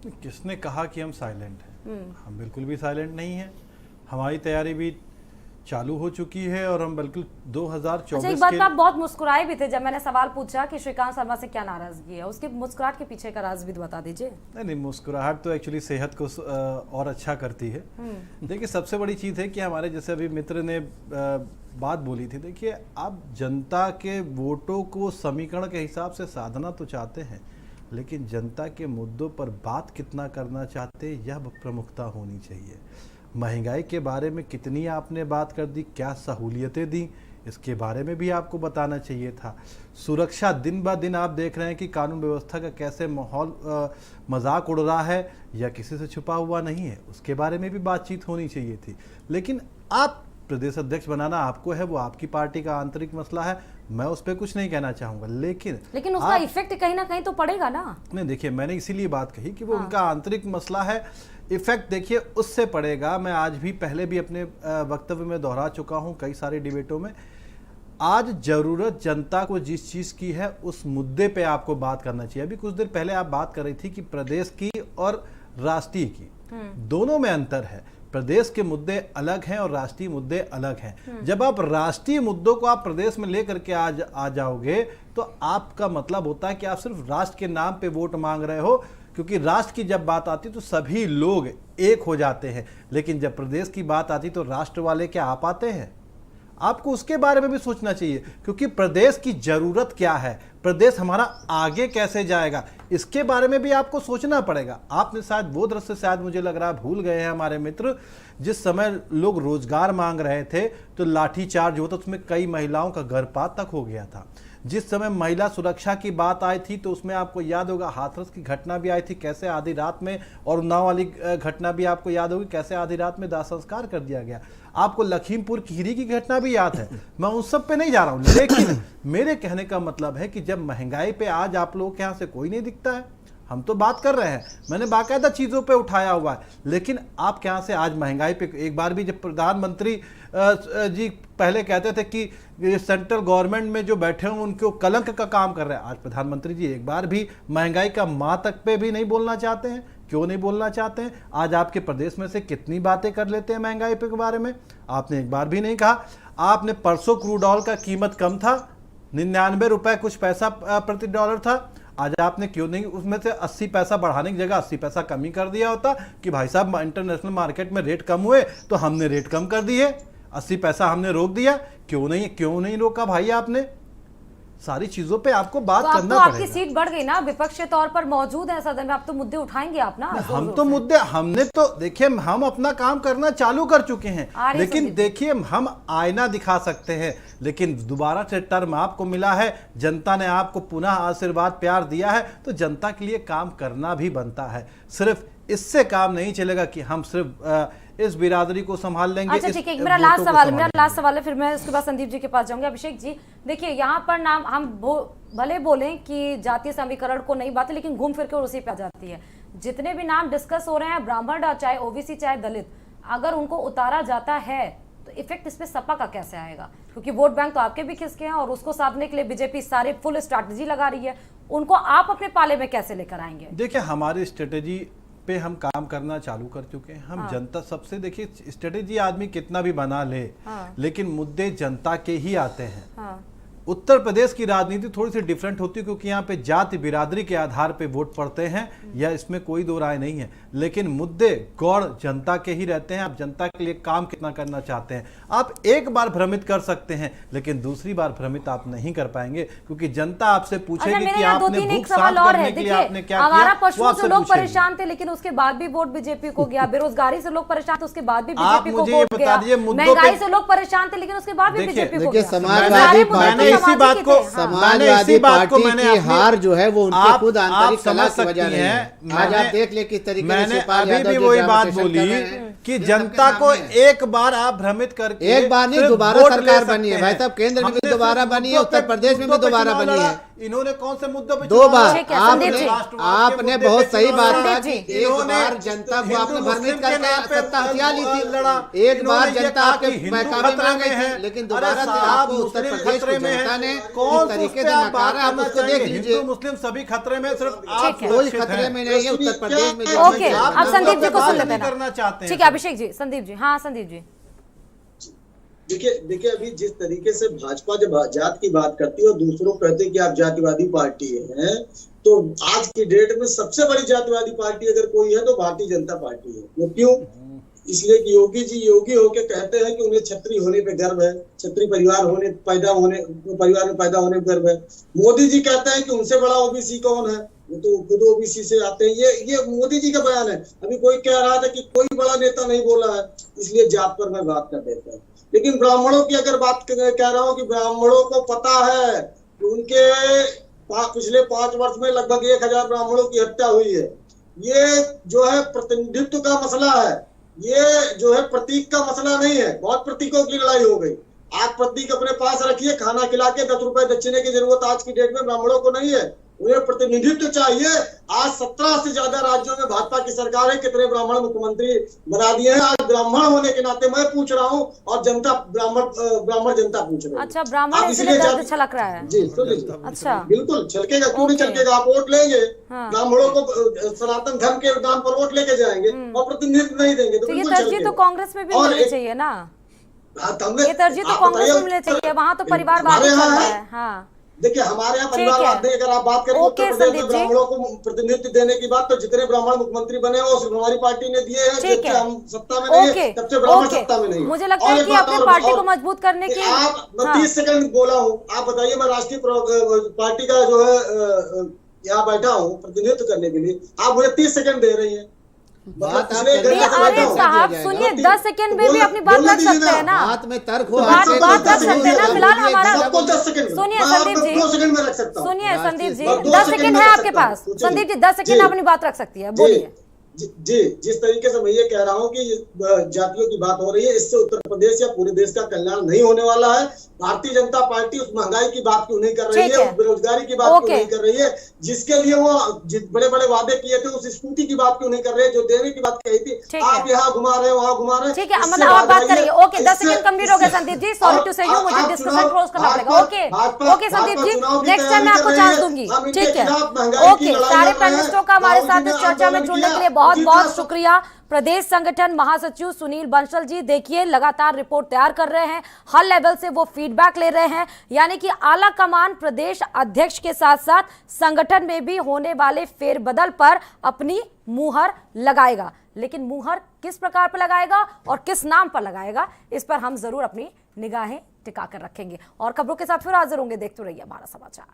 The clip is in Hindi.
किसने कहा कि हम साइलेंट हैं? हम बिल्कुल भी साइलेंट नहीं हैं। हमारी तैयारी भी चालू हो चुकी है और हम बिल्कुल 2024 अच्छा, एक बात आप बहुत मुस्कुराए भी थे जब मैंने सवाल पूछा कि श्रीकांत शर्मा से क्या नाराजगी है, उसकी मुस्कुराहट के पीछे का राज भी बता दीजिए। नहीं, मुस्कुराहट तो एक्चुअली सेहत को और अच्छा करती है। देखिए, सबसे बड़ी चीज़ है कि हमारे जैसे अभी मित्र ने बात बोली थी, देखिए आप जनता के वोटों को समीकरण के हिसाब से साधना तो चाहते हैं, लेकिन जनता के मुद्दों पर बात कितना करना चाहते हैं, यह प्रमुखता होनी चाहिए। महंगाई के बारे में कितनी आपने बात कर दी, क्या सहूलियतें दी, इसके बारे में भी आपको बताना चाहिए था। सुरक्षा, दिन ब दिन आप देख रहे हैं कि कानून व्यवस्था का कैसे माहौल मजाक उड़ रहा है या किसी से छुपा हुआ नहीं है, उसके बारे में भी बातचीत होनी चाहिए थी। लेकिन आप प्रदेश अध्यक्ष बनाना आपको है, वो आपकी पार्टी का आंतरिक मसला है, मैं उस पर कुछ नहीं कहना चाहूंगा। लेकिन उसका इफेक्ट कहीं ना कहीं तो पड़ेगा ना। नहीं, देखिए मैंने इसीलिए बात कही कि वो उनका आंतरिक मसला है। इफेक्ट देखिए उससे पड़ेगा। मैं आज भी पहले भी अपने वक्तव्य में दोहरा चुका हूं कई सारे डिबेटों में। आज जरूरत जनता को जिस चीज की है उस मुद्दे पे आपको बात करना चाहिए। अभी कुछ देर पहले आप बात कर रही थी कि प्रदेश की और राष्ट्रीय की दोनों में अंतर है। प्रदेश के मुद्दे अलग हैं और राष्ट्रीय मुद्दे अलग हैं। जब आप राष्ट्रीय मुद्दों को आप प्रदेश में लेकर के आ जाओगे तो आपका मतलब होता है कि आप सिर्फ राष्ट्र के नाम पे वोट मांग रहे हो, क्योंकि राष्ट्र की जब बात आती तो सभी लोग एक हो जाते हैं। लेकिन जब प्रदेश की बात आती तो राष्ट्र वाले क्या आ पाते हैं? आपको उसके बारे में भी सोचना चाहिए, क्योंकि प्रदेश की जरूरत क्या है, प्रदेश हमारा आगे कैसे जाएगा, इसके बारे में भी आपको सोचना पड़ेगा। आपने शायद वो दृश्य शायद मुझे लग रहा है भूल गए हैं हमारे मित्र, जिस समय लोग रोजगार मांग रहे थे तो लाठीचार्ज होता, उसमें कई महिलाओं का गर्भपात तक हो गया था। जिस समय महिला सुरक्षा की बात आई थी तो उसमें आपको याद होगा हाथरस की घटना भी आई थी, कैसे आधी रात में, और उन्नाव वाली घटना भी आपको याद होगी कैसे आधी रात में दाह संस्कार कर दिया गया। आपको लखीमपुर खीरी की घटना भी याद है। मैं उन सब पे नहीं जा रहा हूं, लेकिन मेरे कहने का मतलब है कि जब महंगाई पे आज आप लोगों के यहाँ से कोई नहीं दिखता है, हम तो बात कर रहे हैं, मैंने बाकायदा चीजों पे उठाया हुआ है, लेकिन आप क्या से आज महंगाई पे एक बार भी, जब प्रधानमंत्री जी पहले कहते थे कि सेंट्रल गवर्नमेंट में जो बैठे हों उनको कलंक का काम कर रहे हैं, आज प्रधानमंत्री जी एक बार भी महंगाई का माँ तक पे भी नहीं बोलना चाहते हैं। क्यों नहीं बोलना चाहते हैं? आज आपके प्रदेश में से कितनी बातें कर लेते हैं महंगाई पे के बारे में, आपने एक बार भी नहीं कहा। आपने परसों क्रूड ऑयल का कीमत कम था, 99 रुपए कुछ पैसा प्रति डॉलर था, आज आपने क्यों नहीं उसमें से 80 पैसा बढ़ाने की जगह 80 पैसा कम ही कर दिया होता कि भाई साहब इंटरनेशनल मार्केट में रेट कम हुए तो हमने रेट कम कर दिए, 80 पैसा हमने रोक दिया। क्यों नहीं रोका भाई? आपने सारी चीजों पे आपको बात करना पड़ेगा। आपकी सीट बढ़ गई ना, विपक्ष के तौर पर मौजूद है सदन में, आप तो मुद्दे उठाएंगे आप ना। हम तो मुद्दे, हमने तो देखिए हम अपना काम करना चालू कर चुके हैं, लेकिन देखिए हम आईना दिखा सकते हैं, लेकिन दोबारा से टर्म आपको मिला है, जनता ने आपको पुनः आशीर्वाद प्यार दिया है, तो जनता के लिए काम करना भी बनता है। सिर्फ इससे काम नहीं चलेगा कि हम सिर्फ इस बिरादरी को संभाल लेंगे। अच्छा ठीक है, मेरा लास्ट सवाल है, फिर मैं उसके बाद संदीप जी के पास जाऊंगी। अभिषेक जी देखिए, यहाँ पर नाम हम भले बोलें कि जातीय समीकरण को नहीं बात है, लेकिन घूम फिर कर उसी पे आ जाती है। जितने भी नाम डिस्कस हो रहे हैं, ब्राह्मण चाहे ओबीसी चाहे दलित, अगर उनको उतारा जाता है तो इफेक्ट इस पे सपा का कैसे आएगा? क्योंकि वोट बैंक तो आपके भी खिसके हैं और उसको साधने के लिए बीजेपी सारे फुल स्ट्रैटेजी लगा रही है, उनको आप अपने पाले में कैसे लेकर आएंगे? देखिए, हमारी स्ट्रेटेजी पे हम काम करना चालू कर चुके हैं। हम जनता सबसे, देखिए स्ट्रेटेजी आदमी कितना भी बना ले, लेकिन मुद्दे जनता के ही आते हैं। उत्तर प्रदेश की राजनीति थोड़ी सी डिफरेंट होती है, क्योंकि यहाँ पे जाति बिरादरी के आधार पे वोट पड़ते हैं, या इसमें कोई दो राय नहीं है, लेकिन मुद्दे गौड़ जनता के ही रहते हैं। आप जनता के लिए काम कितना करना चाहते हैं, आप एक बार भ्रमित कर सकते हैं, लेकिन दूसरी बार भ्रमित आप नहीं कर पाएंगे, क्योंकि जनता आपसे पूछेगी कि आपने भूख शांत करने के लिए आपने क्या किया। हमारा पशुओं से लोग परेशान थे, लेकिन उसके बाद भी वोट बीजेपी को गया। बेरोजगारी से लोग परेशान थे, उसके बाद भी बीजेपी को वोट गया। महंगाई से लोग परेशान थे, लेकिन उसके बाद भी बीजेपी को गया। समाजवादी पार्टी की हार जो है वो उनके खुद आंतरिक कलह की वजह नहीं है। आज आप देख ले किस तरीके से मैंने अभी भी वही बात बोली कि जनता को एक बार आप भ्रमित करके, एक बार नहीं दोबारा सरकार बनी है भाई साहब, केंद्र में भी दोबारा बनी है, उत्तर प्रदेश में भी दोबारा बनी है। इन्होंने कौन से मुद्दों पे 2 बार ठीक है, संदीप जी। आपने बहुत सही बात कहा कि संदीप एक बार जनता को आपने भ्रमित करके सत्ता हथिया ली थी, एक बार जनता आपके बहकावे में आ गई थी, लेकिन दोबारा से आपको उत्तर प्रदेश की जनता ने इस तरीके से नकारा। आप उसको देख लीजिए, मुस्लिम सभी खतरे में, सिर्फ आप कोई खतरे में नहीं है उत्तर प्रदेश में। ओके, आप संदीप जी को सुन लेते हैं करना चाहते हैं। ठीक है अभिषेक जी, संदीप जी। हाँ संदीप जी, देखिए अभी जिस तरीके से भाजपा जब जात की बात करती है और दूसरों कहते हैं कि आप जातिवादी पार्टी हैं, तो आज की डेट में सबसे बड़ी जातिवादी पार्टी अगर कोई है तो भारतीय जनता पार्टी है। वो क्यों? इसलिए कि योगी जी योगी होके कहते हैं कि उन्हें क्षत्रिय होने पे गर्व है, क्षत्रिय परिवार में पैदा होने पे गर्व है। मोदी जी कहते हैं कि उनसे बड़ा ओबीसी कौन है, वो तो खुद ओबीसी से आते हैं। ये मोदी जी का बयान है। अभी कोई कह रहा था कि कोई बड़ा नेता नहीं बोला है, इसलिए जात पर मैं बात कर देता हूँ। लेकिन ब्राह्मणों की अगर बात कह रहा हूँ कि ब्राह्मणों को पता है कि उनके पिछले 5 वर्ष में लगभग 1000 ब्राह्मणों की हत्या हुई है। ये जो है प्रतिनिधित्व का मसला है, ये जो है प्रतीक का मसला नहीं है। बहुत प्रतीकों की लड़ाई हो गई। आप प्रतीक अपने पास रखिए, खाना खिला के 10 रुपए दक्षिणे की जरूरत आज की डेट में ब्राह्मणों को नहीं है, उन्हें प्रतिनिधित्व चाहिए। आज 17 से ज्यादा राज्यों में भाजपा की सरकार है, कितने ब्राह्मण मुख्यमंत्री बना दिए हैं। आज ब्राह्मण होने के नाते मैं पूछ रहा हूँ और जनता ब्राह्मण जनता पूछ रही है। अच्छा, ब्राह्मण इसलिए दर्द छलक रहा है। जी सुन लीजिए। अच्छा, बिल्कुल छलकेगा, क्यों नहीं छलकेगा। आप वोट लेंगे, ब्राह्मणों को सनातन धर्म के नाम पर वोट लेके जाएंगे और प्रतिनिधित्व नहीं देंगे तो ये तरजीह तो कांग्रेस में भी मिलनी चाहिए ना। ये तरजीह तो कांग्रेस में मिलनी चाहिए, वहाँ तो परिवारवाद चल रहा है। हाँ देखिए हमारे यहाँ परिवारवाद नहीं। अगर आप बात करें उत्तर प्रदेश में ब्राह्मणों को प्रतिनिधित्व देने की बात, तो जितने ब्राह्मण मुख्यमंत्री बने वो सिर्फ हमारी पार्टी ने दिए हैं। जब से हम सत्ता में नहीं है तब से ब्राह्मण सत्ता में नहीं। मुझे लगता है कि अपनी पार्टी को मजबूत करने की आप 30 सेकंड बोला हूँ। आप बताइए, मैं राष्ट्रीय पार्टी का जो है यहाँ बैठा हूँ प्रतिनिधित्व करने के लिए, आप मुझे 30 सेकंड दे रही है। अरे साहब सुनिए, 10 सेकंड में भी अपनी बात रख सकते हैं ना। बात में तर्क हो, बात रख सकते हैं ना। फिलहाल हमारा सुनिए संदीप जी, 2 सेकंड में रख सकता हूं। सुनिए संदीप जी, 10 सेकंड है आपके पास। संदीप जी 10 सेकंड अपनी बात रख सकती है, बोलिए। जी जिस तरीके से मैं ये कह रहा हूँ कि जातियों की बात हो रही है, इससे उत्तर प्रदेश या पूरे देश का कल्याण नहीं होने वाला है। भारतीय जनता पार्टी उस महंगाई की बात क्यों नहीं कर रही है, उस बेरोजगारी की बात क्यों नहीं कर रही है, जिसके लिए वो बड़े बड़े वादे किए थे, उस स्कूटी की बात क्यों नहीं कर रहे हैं, जो देने की बात कही थी। आप यहाँ घुमा रहे हैं, वहाँ घुमा रहे हैं। ठीक है, मतलब आप बात करेंगे। ओके, 10 सेकंड कंप्लीट हो गए संदीप जी। सॉरी टू से यू, मुझे डिस्कशन क्लोज करना पड़ेगा। Okay Sandeep ji, next time मैं आपको चांस दूंगी। ठीक है, ओके। सारे पैनलिस्टों का हमारे साथ इस चर्चा में जुड़ने के लिए बहुत बहुत शुक्रिया। प्रदेश संगठन महासचिव सुनील बंसल जी, देखिए लगातार रिपोर्ट तैयार कर रहे हैं, हर लेवल से वो फीडबैक ले रहे हैं, यानी कि आला कमान प्रदेश अध्यक्ष के साथ साथ संगठन में भी होने वाले फेरबदल पर अपनी मुहर लगाएगा। लेकिन मुहर किस प्रकार पर लगाएगा और किस नाम पर लगाएगा, इस पर हम जरूर अपनी निगाहें टिका कर रखेंगे। और खबरों के साथ फिर हाजिर होंगे। देखते रहिए हमारा समाचार।